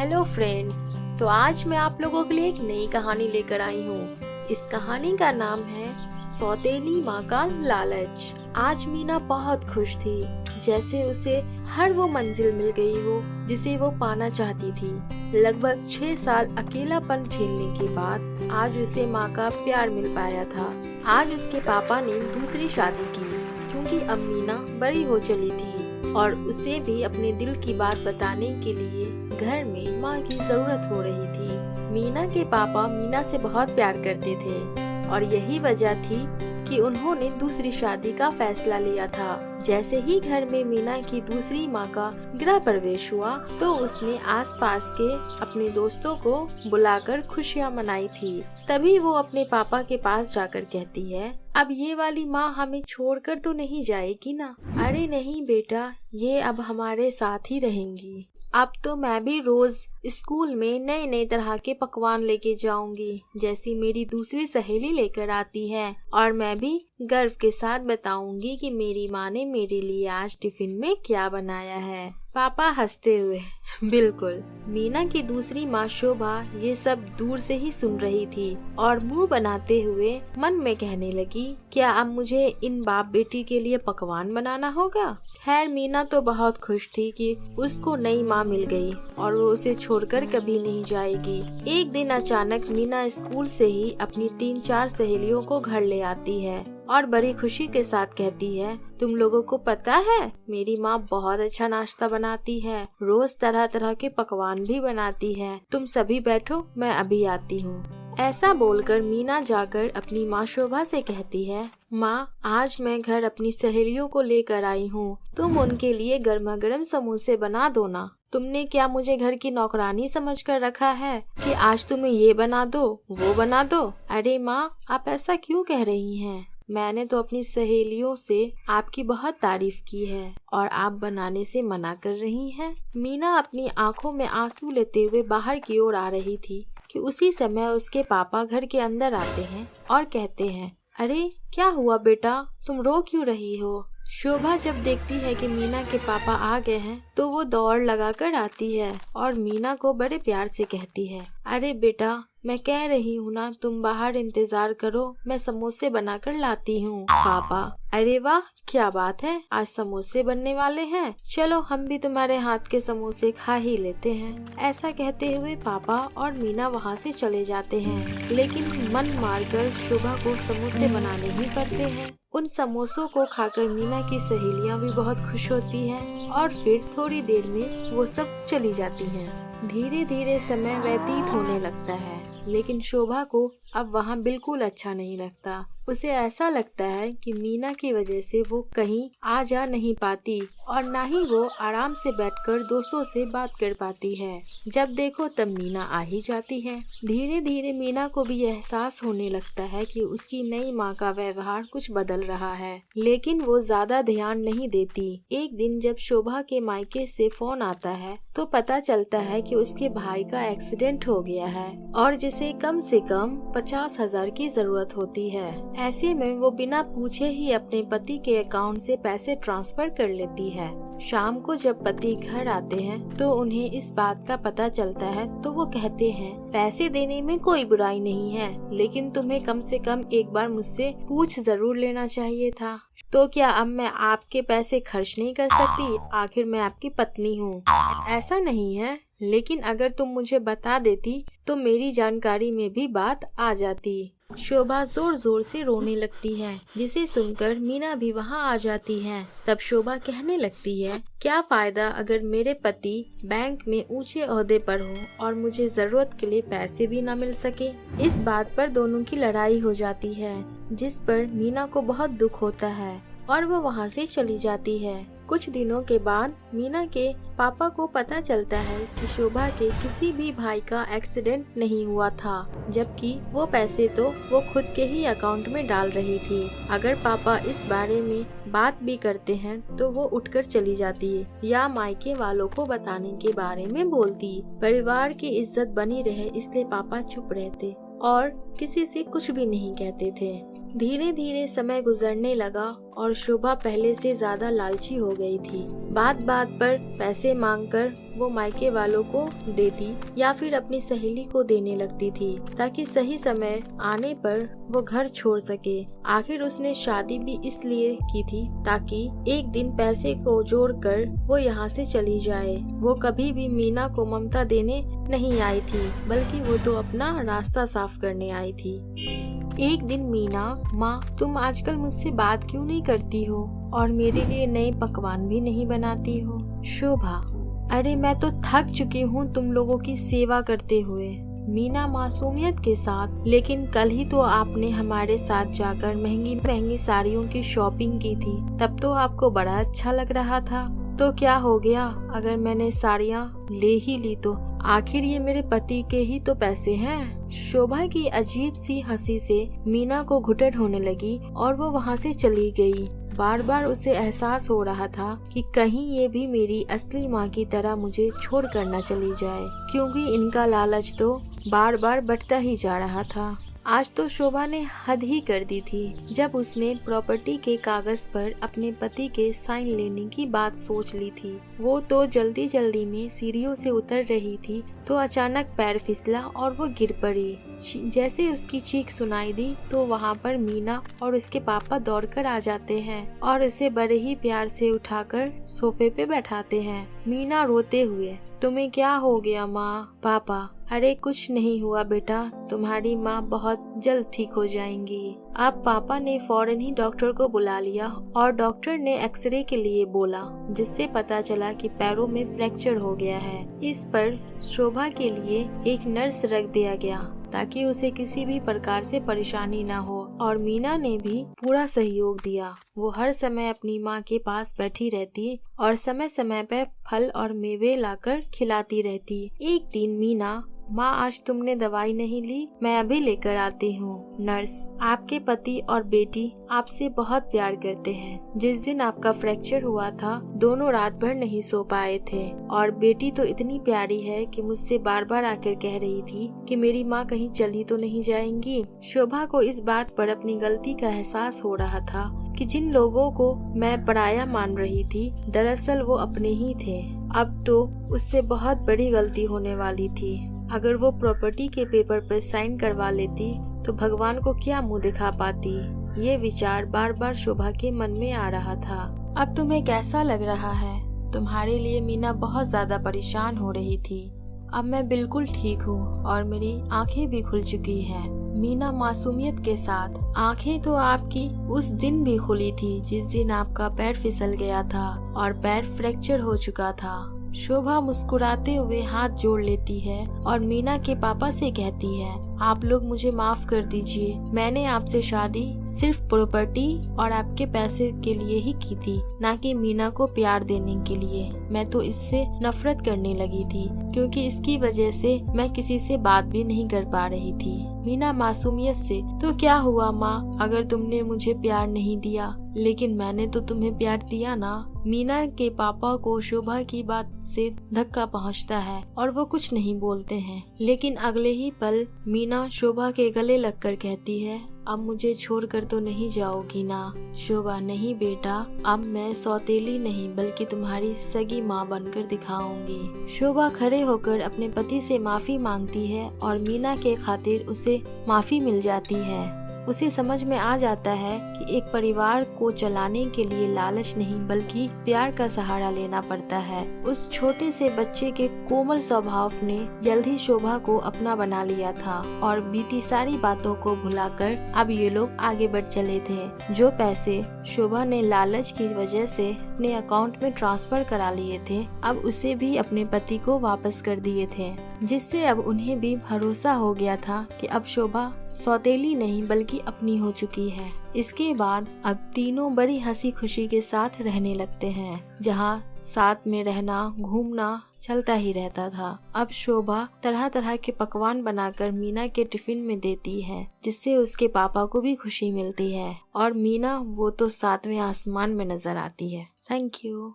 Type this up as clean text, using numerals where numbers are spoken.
Hello friends, तो आज मैं आप लोगों के लिए एक नई कहानी लेकर आई हूँ। इस कहानी का नाम है सौतेली माँ का लालच। आज मीना बहुत खुश थी, जैसे उसे हर वो मंजिल मिल गई हो जिसे वो पाना चाहती थी। लगभग 6 साल अकेलापन झेलने के बाद आज उसे माँ का प्यार मिल पाया था। आज उसके पापा ने दूसरी शादी की क्योंकि अब मीना बड़ी हो चली थी और उसे भी अपने दिल की बात बताने के लिए घर में माँ की जरूरत हो रही थी। मीना के पापा मीना से बहुत प्यार करते थे और यही वजह थी कि उन्होंने दूसरी शादी का फैसला लिया था। जैसे ही घर में मीना की दूसरी माँ का गृह प्रवेश हुआ तो उसने आसपास के अपने दोस्तों को बुलाकर खुशियाँ मनाई थी। तभी वो अपने पापा के पास जाकर कहती है, अब ये वाली माँ हमें छोड़कर तो नहीं जाएगी ना? अरे नहीं बेटा, ये अब हमारे साथ ही रहेंगी। अब तो मैं भी रोज स्कूल में नए नए तरह के पकवान लेके जाऊंगी, जैसी मेरी दूसरी सहेली लेकर आती है, और मैं भी गर्व के साथ बताऊंगी कि मेरी माँ ने मेरे लिए आज टिफिन में क्या बनाया है। पापा हंसते हुए, बिल्कुल। मीना की दूसरी माँ शोभा ये सब दूर से ही सुन रही थी और मुंह बनाते हुए मन में कहने लगी, क्या अब मुझे इन बाप बेटी के लिए पकवान बनाना होगा? खैर, मीना तो बहुत खुश थी कि उसको नई माँ मिल गई और वो उसे छोड़कर कभी नहीं जाएगी। एक दिन अचानक मीना स्कूल से ही अपनी 3-4 सहेलियों को घर ले आती है और बड़ी खुशी के साथ कहती है, तुम लोगों को पता है मेरी माँ बहुत अच्छा नाश्ता बनाती है, रोज तरह तरह के पकवान भी बनाती है। तुम सभी बैठो, मैं अभी आती हूँ। ऐसा बोलकर मीना जाकर अपनी माँ शोभा से कहती है, माँ आज मैं घर अपनी सहेलियों को लेकर आई हूँ, तुम उनके लिए गर्मा गर्म समोसे बना दो ना। तुमने क्या मुझे घर की नौकरानी समझकर रखा है कि आज तुम्हें ये बना दो वो बना दो? अरे माँ, आप ऐसा क्यों कह रही हैं? मैंने तो अपनी सहेलियों से आपकी बहुत तारीफ की है और आप बनाने से मना कर रही हैं। मीना अपनी आंखों में आंसू लेते हुए बाहर की ओर आ रही थी कि उसी समय उसके पापा घर के अंदर आते हैं और कहते हैं, अरे क्या हुआ बेटा, तुम रो क्यों रही हो? शोभा जब देखती है कि मीना के पापा आ गए हैं तो वो दौड़ लगाकर आती है और मीना को बड़े प्यार से कहती है, अरे बेटा, मैं कह रही हूँ ना, तुम बाहर इंतजार करो, मैं समोसे बनाकर लाती हूँ। पापा, अरे वाह, क्या बात है, आज समोसे बनने वाले हैं, चलो हम भी तुम्हारे हाथ के समोसे खा ही लेते हैं। ऐसा कहते हुए पापा और मीना वहाँ से चले जाते हैं, लेकिन मन मारकर शोभा को समोसे बनाने ही पड़ते हैं। उन समोसों को खाकर मीना की सहेलियाँ भी बहुत खुश होती हैं और फिर थोड़ी देर में वो सब चली जाती हैं। धीरे धीरे समय व्यतीत होने लगता है, लेकिन शोभा को अब वहाँ बिल्कुल अच्छा नहीं लगता। उसे ऐसा लगता है कि मीना की वजह से वो कहीं आ जा नहीं पाती और ना ही वो आराम से बैठकर दोस्तों से बात कर पाती है। जब देखो तब मीना आ ही जाती है। धीरे धीरे मीना को भी एहसास होने लगता है कि उसकी नई माँ का व्यवहार कुछ बदल रहा है, लेकिन वो ज्यादा ध्यान नहीं देती। एक दिन जब शोभा के मायके से फोन आता है तो पता चलता है कि उसके भाई का एक्सीडेंट हो गया है और जिसे कम से कम 50,000 की जरूरत होती है। ऐसे में वो बिना पूछे ही अपने पति के अकाउंट से पैसे ट्रांसफर कर लेती है। शाम को जब पति घर आते हैं तो उन्हें इस बात का पता चलता है तो वो कहते हैं, पैसे देने में कोई बुराई नहीं है, लेकिन तुम्हें कम से कम एक बार मुझसे पूछ जरूर लेना चाहिए था। तो क्या अब मैं आपके पैसे खर्च नहीं कर सकती? आखिर मैं आपकी पत्नी हूँ। ऐसा नहीं है, लेकिन अगर तुम मुझे बता देती तो मेरी जानकारी में भी बात आ जाती। शोभा जोर जोर से रोने लगती है, जिसे सुनकर मीना भी वहाँ आ जाती है। तब शोभा कहने लगती है, क्या फायदा अगर मेरे पति बैंक में ऊंचे ओहदे पर हो और मुझे जरूरत के लिए पैसे भी न मिल सके। इस बात पर दोनों की लड़ाई हो जाती है, जिस पर मीना को बहुत दुख होता है और वो वहाँ से चली जाती है। कुछ दिनों के बाद मीना के पापा को पता चलता है कि शोभा के किसी भी भाई का एक्सीडेंट नहीं हुआ था, जबकि वो पैसे तो वो खुद के ही अकाउंट में डाल रही थी। अगर पापा इस बारे में बात भी करते हैं तो वो उठकर चली जाती है या मायके वालों को बताने के बारे में बोलती। परिवार की इज्जत बनी रहे इसलिए पापा चुप रहते और किसी से कुछ भी नहीं कहते थे। धीरे धीरे समय गुजरने लगा और शोभा पहले से ज्यादा लालची हो गई थी। बात बात पर पैसे मांगकर वो मायके वालों को देती या फिर अपनी सहेली को देने लगती थी ताकि सही समय आने पर वो घर छोड़ सके। आखिर उसने शादी भी इसलिए की थी ताकि एक दिन पैसे को जोड़कर वो यहाँ से चली जाए। वो कभी भी मीना को ममता देने नहीं आई थी, बल्कि वो तो अपना रास्ता साफ करने आई थी। एक दिन मीना, माँ तुम आजकल मुझसे बात क्यों नहीं करती हो और मेरे लिए नए पकवान भी नहीं बनाती हो? शोभा, अरे मैं तो थक चुकी हूँ तुम लोगों की सेवा करते हुए। मीना मासूमियत के साथ, लेकिन कल ही तो आपने हमारे साथ जाकर महंगी महंगी साड़ियों की शॉपिंग की थी, तब तो आपको बड़ा अच्छा लग रहा था। तो क्या हो गया अगर मैंने साड़ियाँ ले ही ली तो? आखिर ये मेरे पति के ही तो पैसे हैं। शोभा की अजीब सी हंसी से मीना को घुटन होने लगी और वो वहाँ से चली गई। बार बार उसे एहसास हो रहा था कि कहीं ये भी मेरी असली माँ की तरह मुझे छोड़ कर न चली जाए, क्योंकि इनका लालच तो बार बार बढ़ता ही जा रहा था। आज तो शोभा ने हद ही कर दी थी। जब उसने प्रॉपर्टी के कागज पर अपने पति के साइन लेने की बात सोच ली थी, वो तो जल्दी जल्दी में सीढ़ियों से उतर रही थी तो अचानक पैर फिसला और वो गिर पड़ी। जैसे उसकी चीख सुनाई दी तो वहाँ पर मीना और उसके पापा दौड़कर आ जाते हैं और उसे बड़े ही प्यार से उठाकर सोफे पे बैठाते हैं। मीना रोते हुए, तुम्हें क्या हो गया माँ? पापा, अरे कुछ नहीं हुआ बेटा, तुम्हारी माँ बहुत जल्द ठीक हो जाएंगी। अब पापा ने फौरन ही डॉक्टर को बुला लिया और डॉक्टर ने एक्सरे के लिए बोला, जिससे पता चला कि पैरों में फ्रैक्चर हो गया है। इस पर शोभा के लिए एक नर्स रख दिया गया ताकि उसे किसी भी प्रकार से परेशानी न हो, और मीना ने भी पूरा सहयोग दिया। वो हर समय अपनी माँ के पास बैठी रहती और समय समय पर फल और मेवे लाकर खिलाती रहती। एक दिन मीना, माँ आज तुमने दवाई नहीं ली? मैं अभी लेकर आती हूँ। नर्स, आपके पति और बेटी आपसे बहुत प्यार करते हैं। जिस दिन आपका फ्रैक्चर हुआ था, दोनों रात भर नहीं सो पाए थे और बेटी तो इतनी प्यारी है कि मुझसे बार बार आकर कह रही थी कि मेरी माँ कहीं चली तो नहीं जाएंगी। शोभा को इस बात पर अपनी गलती का एहसास हो रहा था कि जिन लोगों को मैं पराया मान रही थी, दरअसल वो अपने ही थे। अब तो उससे बहुत बड़ी गलती होने वाली थी। अगर वो प्रॉपर्टी के पेपर पर साइन करवा लेती तो भगवान को क्या मुंह दिखा पाती। ये विचार बार बार शोभा के मन में आ रहा था। अब तुम्हें कैसा लग रहा है? तुम्हारे लिए मीना बहुत ज्यादा परेशान हो रही थी। अब मैं बिल्कुल ठीक हूँ और मेरी आंखें भी खुल चुकी हैं। मीना मासूमियत के साथ, आंखें तो आपकी उस दिन भी खुली थी जिस दिन आपका पैर फिसल गया था और पैर फ्रैक्चर हो चुका था। शोभा मुस्कुराते हुए हाथ जोड़ लेती है और मीना के पापा से कहती है, आप लोग मुझे माफ कर दीजिए। मैंने आपसे शादी सिर्फ प्रॉपर्टी और आपके पैसे के लिए ही की थी, ना कि मीना को प्यार देने के लिए। मैं तो इससे नफरत करने लगी थी क्योंकि इसकी वजह से मैं किसी से बात भी नहीं कर पा रही थी। मीना मासूमियत से, तो क्या हुआ माँ अगर तुमने मुझे प्यार नहीं दिया? लेकिन मैंने तो तुम्हें प्यार दिया ना। मीना के पापा को शोभा की बात से धक्का पहुंचता है और वो कुछ नहीं बोलते हैं, लेकिन अगले ही पल मीना शोभा के गले लगकर कहती है, अब मुझे छोड़कर तो नहीं जाओगी ना? शोभा, नहीं बेटा, अब मैं सौतेली नहीं बल्कि तुम्हारी सगी माँ बनकर दिखाऊंगी। शोभा खड़े होकर अपने पति से माफी मांगती है और मीना के खातिर उसे माफी मिल जाती है। उसे समझ में आ जाता है कि एक परिवार को चलाने के लिए लालच नहीं बल्कि प्यार का सहारा लेना पड़ता है। उस छोटे से बच्चे के कोमल स्वभाव ने जल्द ही शोभा को अपना बना लिया था और बीती सारी बातों को भुलाकर अब ये लोग आगे बढ़ चले थे। जो पैसे शोभा ने लालच की वजह से अपने अकाउंट में ट्रांसफर करा लिए थे, अब उसे भी अपने पति को वापस कर दिए थे, जिससे अब उन्हें भी भरोसा हो गया था कि अब शोभा सौतेली नहीं बल्कि अपनी हो चुकी है। इसके बाद अब तीनों बड़ी हंसी खुशी के साथ रहने लगते हैं, जहाँ साथ में रहना घूमना चलता ही रहता था। अब शोभा तरह तरह के पकवान बनाकर मीना के टिफिन में देती है, जिससे उसके पापा को भी खुशी मिलती है और मीना वो तो 7वें आसमान में नजर आती है। Thank you.